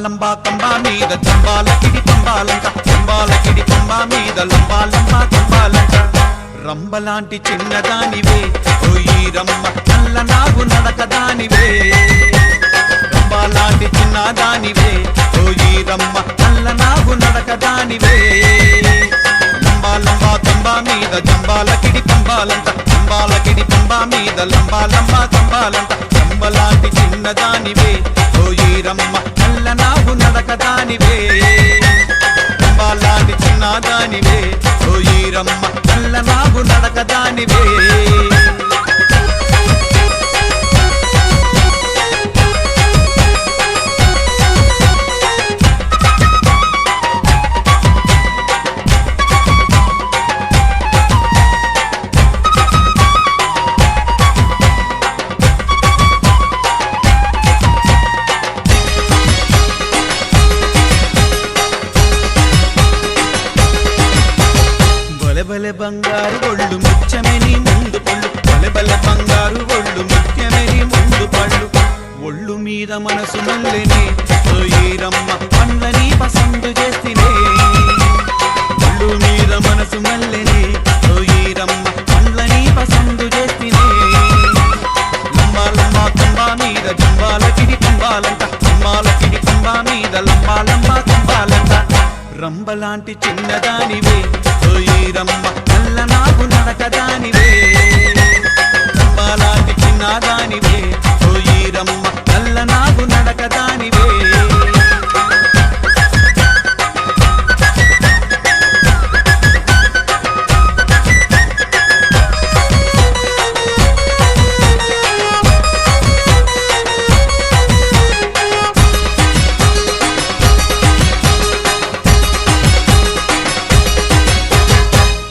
లంబా కంబా మీద దంబాలకిడి పంబాలంట, దంబాలకిడి పంబా మీద లంబా లంబా కంబాలంట. రంబలాంటి చిన్నదానివే ఓయి రమ్మ, నల్ల నాగు నడకదానివే. రంబలాంటి చిన్నదానివే ఓయి రమ్మ, నల్ల నాగు నడకదానివే. లంబా లంబా కంబా మీద దంబాలకిడి పంబాలంట, దంబాలకిడి పంబా మీద లంబా లంబా కంబాలంట. రంబలాంటి చిన్నదానివే ఓయి రమ్మ, నల్ల నాగు నడకదానివే. రంబలాంటి చిన్నదానివే ఓయి రమ్మ, నల్ల నాగు నడకదానివే. బలె బంగారు ఒళ్ళు ముత్యమని ముందు పళ్ళు, బలె బంగారు ఒళ్ళు ముత్యమని ముందు పళ్ళు. ఒళ్ళు మీద మనసు మల్లెనే ఓయి రమ్మ, పండ్లని పసందు చేస్తేనే. ఒళ్ళు మీద మనసు మల్లెనే ఓయి రమ్మ, పండ్లని పసందు చేస్తేనే. లంబా లంబా కంబా మీద దంబాలకిడి పంబాలంట, దంబాలకిడి పంబా మీద లంబా లంబా కంబాలంట. రంబలాంటి చిన్నదానివే ఓయి రమ్మ, నల్ల నాగు నడకదానివే. రంబలాంటి చిన్నదానివే ఓయి రమ్మ, నల్ల నాగు నడకదానివే.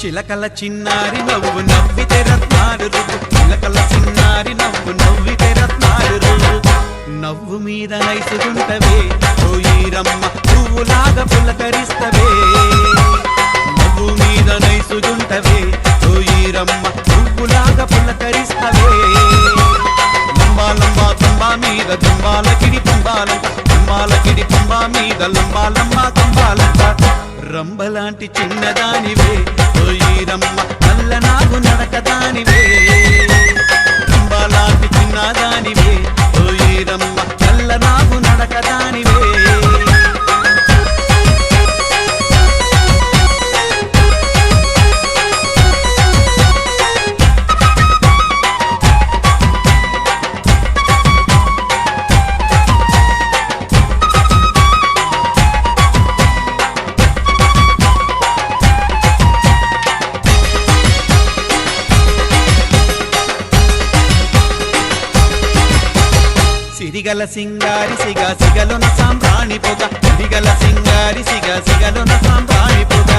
చిలకల చిన్నారి నవ్వు నవ్వితే రత్నాలు రువ్వు, చిలకల చిన్నారి నవ్వు నవ్వితే రత్నాలు రువ్వు. నవ్వు మీద నైసుగుంటవే ఓయి రమ్మ, పువ్వులాగా పులకరిస్తవే. నవ్వు మీద నైసుగుంటవే ఓయి రమ్మ, పువ్వులాగా పులకరిస్తవే. లంబా లంబా కంబా మీద దంబాలకిడి పంబాలంట, దంబాలకిడి పంబా మీద లంబా లంబా కంబాలంట. రంబలాంటి చిన్నదానివే ఓయి రమ్మ, నల్ల నాగు నడకదానివే. రంబలాంటి చిన్నదానివే ఓయి రమ్మ, నల్ల నాగు నడకదానివే. సిరిగల సింగారి సిగ సిగలున సాంబ్రాణి పొగ, సిరిగల సింగారి సిగ సిగలున సాంబ్రాణి పొగ.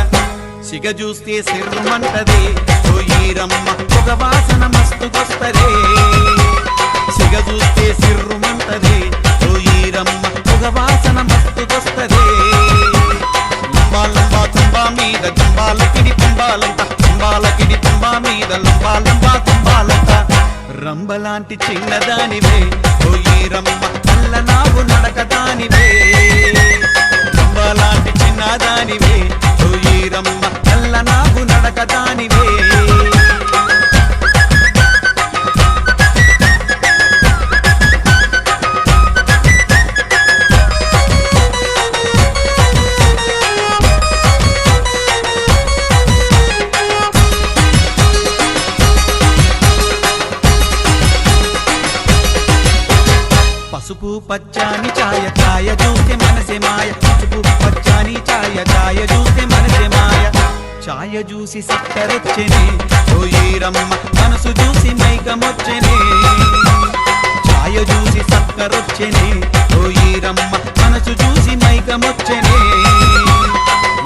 సిగ చూస్తే సిర్రుమంటదే ఓయి రమ్మ, పొగ వాసన మస్తుకొస్తదే. సిగ చూస్తే సిర్రుమంటదే ఓయి రమ్మ, పొగ వాసన మస్తుకొస్తదే. లంబా లంబా కంబా మీద దంబాలకిడి పంబాలంట, దంబాలకిడి పంబా మీద లంబా లంబా కంబాలంట. రంబలాంటి చిన్నదానివే ఓయి రమ్మ, నల్ల నాగు నడకదానివే. రంబలాంటి చిన్నదానివే ఓయి రమ్మ, నల్ల నాగు నడకదానివే. పసుపు పచ్చాని ఛాయ ఛాయ చూస్తే మనసే మాయ, పసుపు పచ్చాని ఛాయ ఛాయ చూస్తే మనసే మాయ. ఛాయ చూసి సక్కరొచ్చెనే ఓయి రమ్మ, మనసు చూసి మైకమొచ్చెనే. ఛాయ చూసి సక్కరొచ్చెనే ఓయి రమ్మ, మనసు చూసి మైకమొచ్చెనే.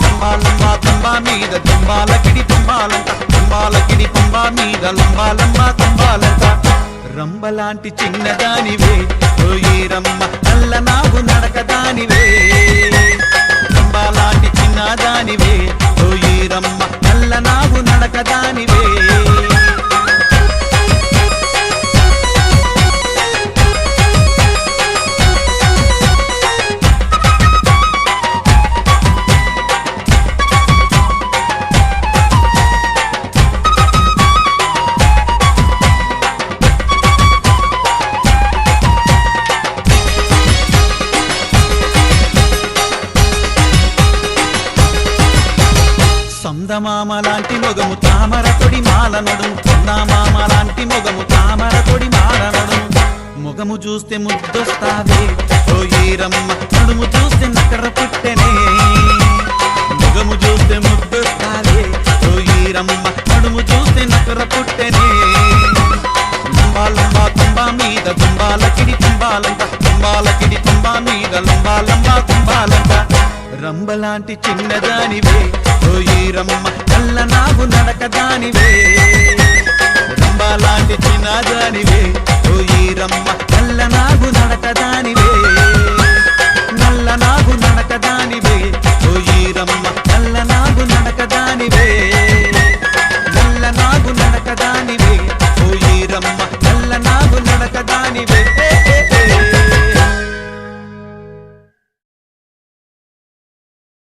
లంబా లంబా కంబా మీద దంబాలకిడి పంబాలంట, దంబాలకిడి పంబా మీద లంబా లంబా కంబాలంట. రంబలాంటి చిన్నదానివే ఓయి రమ్మ, నల్ల నాగు నడకదానివే. రంబలాంటి చిన్నదానివే ఓయి రమ్మ, నల్ల నాగు నడకదానివే. చందమామ లాంటి మొగము తామర తొడి మాల నడుము చందమామ లాంటి మొగము తామర తొడి మాల నడుము మొగము చూస్తే ముద్దొస్తావే ఓ ఈరమ్మ నడుము చూస్తే నకర పుట్టెనే మొగము చూస్తే ముద్దొస్తావే ఓ ఈరమ్మ నడుము చూస్తే నకర పుట్టెనే లంబా లంబా తుంబా మీద తుంబాలకిడి తుంబాలంట తుంబాలకిడి తుంబా మీద లంబా లంబా తుంబాలంట రంబలాంటి చిన్నదానివే ఓ ఈరమ్మ నల్ల నాగు నడకదానివే రంబలాంటి చిన్నదానివే